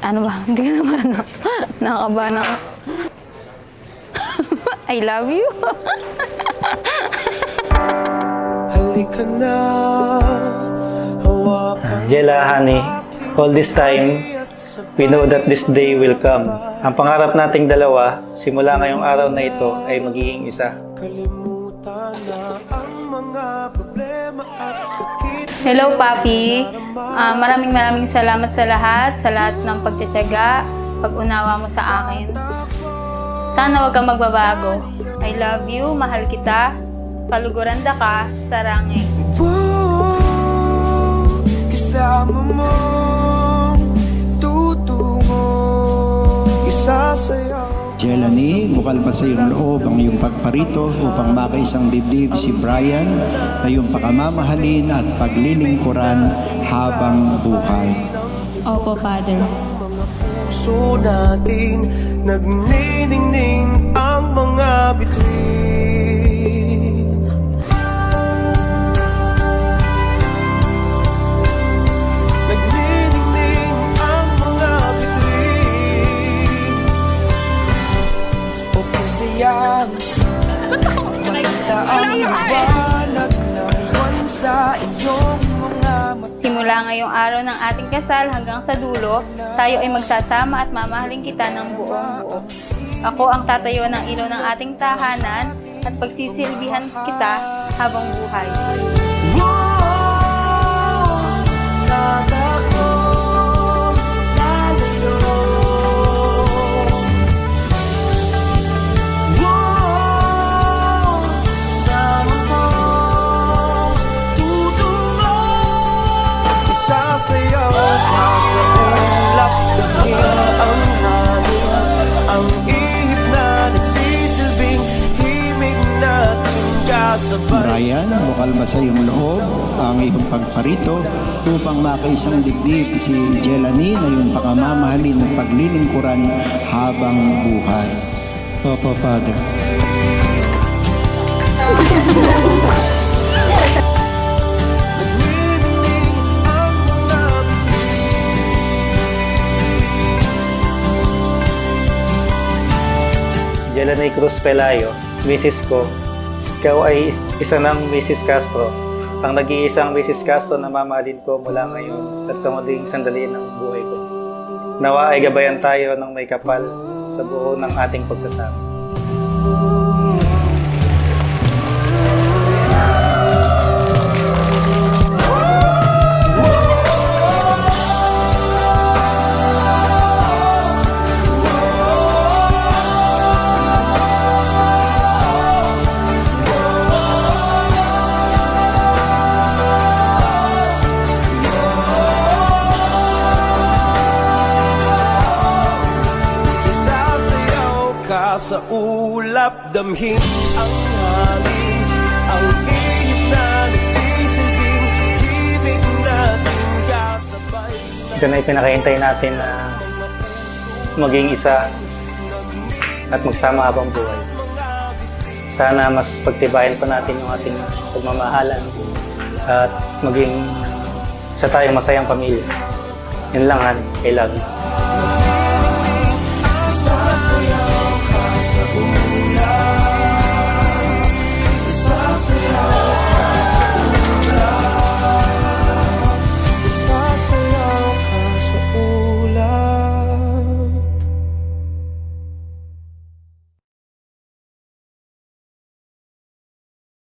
Ano ba? Hindi ka naman ano. Nakakabahan ako. I love you. Halika na, hawakan Jella, honey, all this time, we know that this day will come. Ang pangarap nating dalawa, simula ngayong araw na ito, ay magiging isa. kalimutan na ang mga problema at sakit. Hello, Papi. Maraming salamat sa lahat ng pagtitiyaga, pag-unawa mo sa akin. Sana wag kang magbabago. I love you, mahal kita, paluguranda ka, sarangin. Wow, kasama mo, tutungo, isasayaw. Jelani, bukal pa sa iyong loob ang iyong pagparito upang makaisang dibdib si Brian na iyong pakamamahalin at paglilingkuran habang buhay. Opo, Father. Puso natin nagniningning ang mga bituin. Nagniningning ang mga bituin. O kasayang makita ang liwanag ng buwan sa iyong mga mata. Simula ngayong araw ng ating kasal hanggang sa dulo, tayo ay magsasama at mamahalin kita ng buong buo. Ako ang tatayo ng ilaw ng ating tahanan at pagsisilbihan kita habang buhay. Wow, tatakbo, lalayo. Wow, sama mo, tutungo. Isasayaw ka sa ulap, dahil ang hangin, ang ihip na nagsisilbing himig natin kasabay. Brian, bukal ba sa iyong loob ang iyong pagparito upang makaisang dibdib si Jelani na iyong pakamamahalin at paglilingkuran habang buhay. Opo, Father. Nagniningning ang mga Jelani Cruz Pelayo, Mrs. ko, ikaw ay isa ng Mrs. Castro, ang nag-iisang Mrs. Castro na mamahalin ko mula ngayon at sa muling sandali ng buhay ko. Nawa ay gabayan tayo ng may kapal sa buo ng ating pagsasama. isasayaw ka sa ulap, damhin ang hangin, ang ihip na nagsisilbing himig natin kasabay. Ito na ipinakahintay natin na maging isa at magsama habang buhay. Sana mas pagtibayan pa natin yung ating pagmamahalan at maging sa tayong masayang pamilya. Yun lang, Han. I love you.